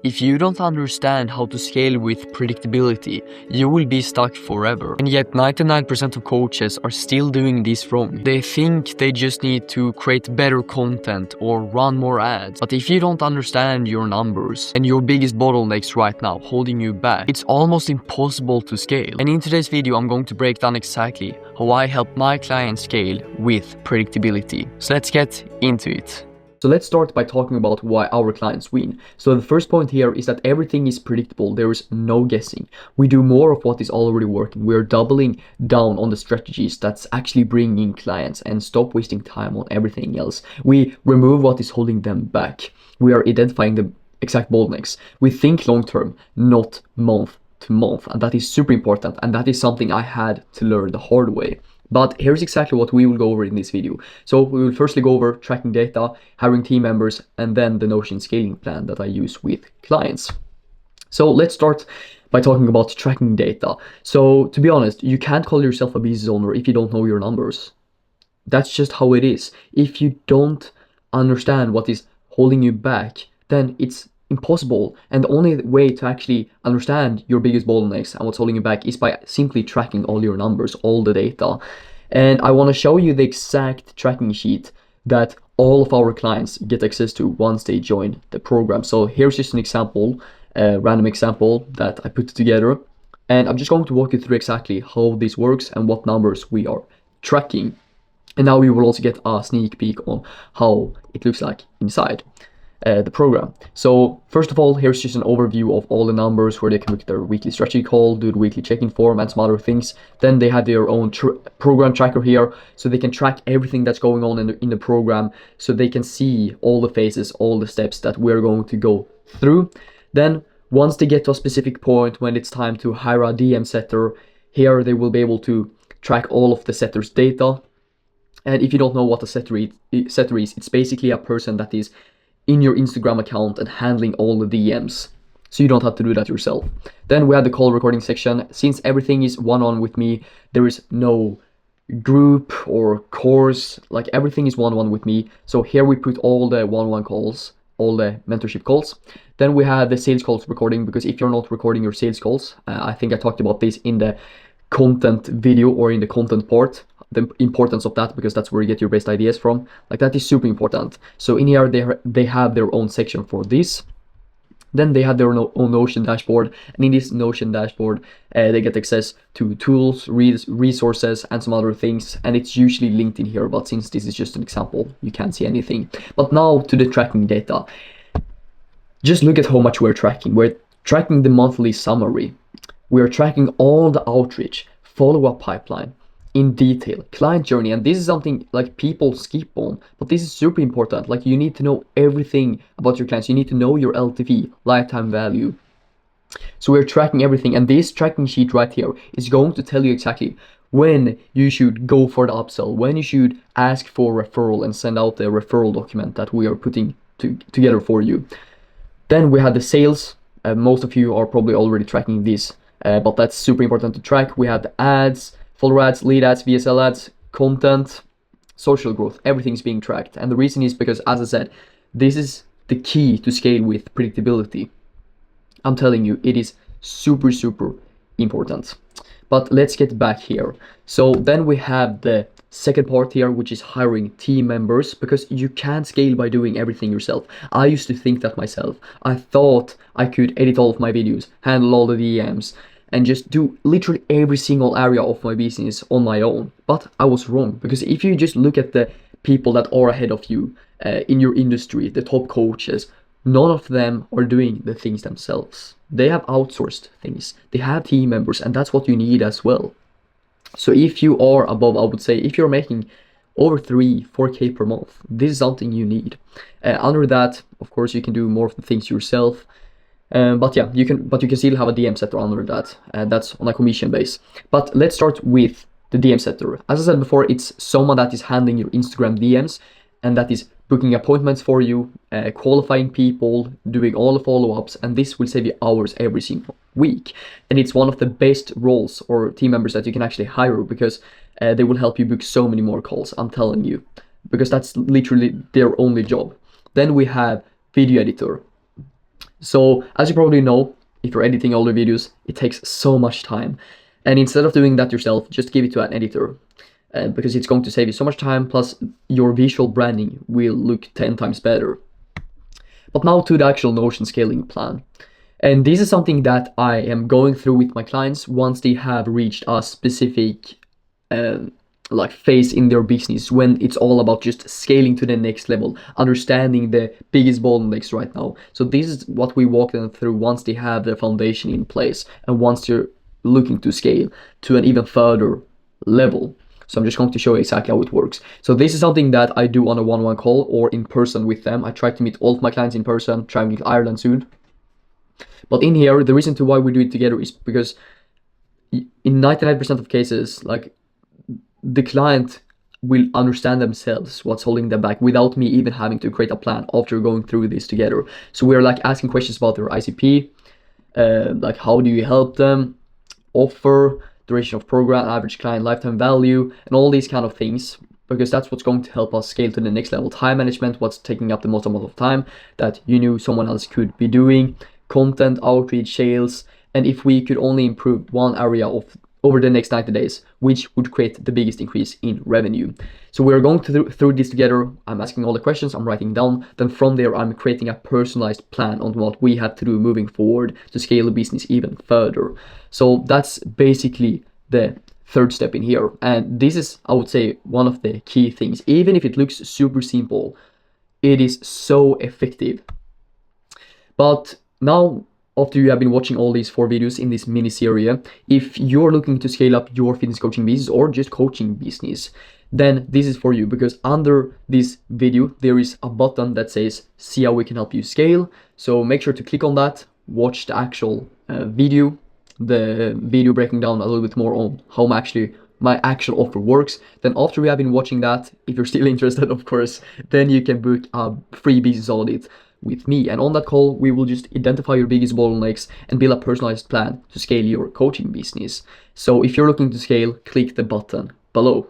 If you don't understand how to scale with predictability, you will be stuck forever. And yet 99% of coaches are still doing this wrong. They think they just need to create better content or run more ads. But if you don't understand your numbers and your biggest bottlenecks right now holding you back, it's almost impossible to scale. And in today's video, I'm going to break down exactly how I help my clients scale with predictability. So let's get into it. So let's start by talking about why our clients win. So the first point here is that everything is predictable. There is no guessing. We do more of what is already working. We're doubling down on the strategies that's actually bringing in clients and stop wasting time on everything else. We remove what is holding them back. We are identifying the exact bottlenecks. We think long term, not month to month. And that is super important. And that is something I had to learn the hard way. But here's exactly what we will go over in this video. So we will firstly go over tracking data, hiring team members, and then the Notion scaling plan that I use with clients. So let's start by talking about tracking data. So to be honest, you can't call yourself a business owner if you don't know your numbers. That's just how it is. If you don't understand what is holding you back, then it's impossible. And the only way to actually understand your biggest bottlenecks and what's holding you back is by simply tracking all your numbers, all the data. And I want to show you the exact tracking sheet that all of our clients get access to once they join the program. So here's just an example, a random example that I put together. And I'm just going to walk you through exactly how this works and what numbers we are tracking. And now you will also get a sneak peek on how it looks like inside the program. So first of all, here's just an overview of all the numbers where they can book their weekly strategy call, do the weekly check-in form and some other things. Then they have their own program tracker here, so they can track everything that's going on in the program, so they can see all the phases, all the steps that we're going to go through. Then once they get to a specific point when it's time to hire a DM setter, here they will be able to track all of the setter's data. And if you don't know what a setter is, it's basically a person that is in your Instagram account and handling all the DMs, so you don't have to do that yourself. Then we have the call recording section. Since everything is one-on-one with me, there is no group or course, like everything is one-on-one with me. So here we put all the one-on-one calls, all the mentorship calls. Then we have the sales calls recording, because if you're not recording your sales calls, I think I talked about this in the content video or in the content part, the importance of that, because that's where you get your best ideas from. Like, that is super important. So in here they have their own section for this. Then they have their own Notion dashboard, and in this Notion dashboard they get access to tools, resources, and some other things, and it's usually linked in here, but since this is just an example, you can't see anything. But now to the tracking data. Just look at how much we're tracking. We're tracking the monthly summary. We're tracking all the outreach, follow-up pipeline in detail, client journey. And this is something like people skip on, but this is super important. Like, you need to know everything about your clients. You need to know your LTV, lifetime value. So we're tracking everything, and this tracking sheet right here is going to tell you exactly when you should go for the upsell, when you should ask for referral and send out the referral document that we are putting together for you. Then we have the sales. Most of you are probably already tracking this, but that's super important to track. We have the ads, follower ads, lead ads, VSL ads, content, social growth. Everything's being tracked. And the reason is because, as I said, this is the key to scale with predictability. I'm telling you, it is super, super important. But let's get back here. So then we have the second part here, which is hiring team members, because you can't scale by doing everything yourself. I used to think that myself. I thought I could edit all of my videos, handle all the DMs, and just do literally every single area of my business on my own. But I was wrong, because if you just look at the people that are ahead of you in your industry, the top coaches, none of them are doing the things themselves. They have outsourced things. They have team members, and that's what you need as well. So if you are above, I would say, if you're making over 3-4K per month, this is something you need. Under that, of course, you can do more of the things yourself. But yeah, you can still have a DM setter under that. That's on a commission base. But let's start with the DM setter. As I said before, it's someone that is handling your Instagram DMs, and that is booking appointments for you, qualifying people, doing all the follow-ups, and this will save you hours every single week. And it's one of the best roles or team members that you can actually hire, because they will help you book so many more calls, I'm telling you, because that's literally their only job. Then we have video editor. So as you probably know, if you're editing all the videos, it takes so much time. And instead of doing that yourself, just give it to an editor. Because it's going to save you so much time, plus your visual branding will look 10 times better. But now to the actual Notion scaling plan. And this is something that I am going through with my clients once they have reached a specific like phase in their business, when it's all about just scaling to the next level, understanding the biggest bottlenecks right now. So this is what we walk them through once they have their foundation in place and once they're looking to scale to an even further level. So I'm just going to show you exactly how it works. So this is something that I do on a one-on-one call or in person with them. I try to meet all of my clients in person, traveling to Ireland soon. But in here, the reason to why we do it together is because in 99% of cases, like, the client will understand themselves what's holding them back without me even having to create a plan after going through this together. So we're like asking questions about their ICP, like how do you help them, offer, duration of program, average client lifetime value, and all these kind of things, because that's what's going to help us scale to the next level. Time management, what's taking up the most amount of time that you knew someone else could be doing, content, outreach, sales, and if we could only improve one area of over the next 90 days, which would create the biggest increase in revenue. So we're going through this together. I'm asking all the questions, I'm writing down. Then from there, I'm creating a personalized plan on what we have to do moving forward to scale the business even further. So that's basically the third step in here. And this is, I would say, one of the key things. Even if it looks super simple, it is so effective. But now, after you have been watching all these 4 videos in this mini series, if you're looking to scale up your fitness coaching business or just coaching business, then this is for you, because under this video there is a button that says see how we can help you scale. So make sure to click on that, watch the actual video, the video breaking down a little bit more on how my actual offer works. Then after we have been watching that, if you're still interested, of course, then you can book a free business audit with me, and on that call we will just identify your biggest bottlenecks and build a personalized plan to scale your coaching business. So if you're looking to scale, click the button below.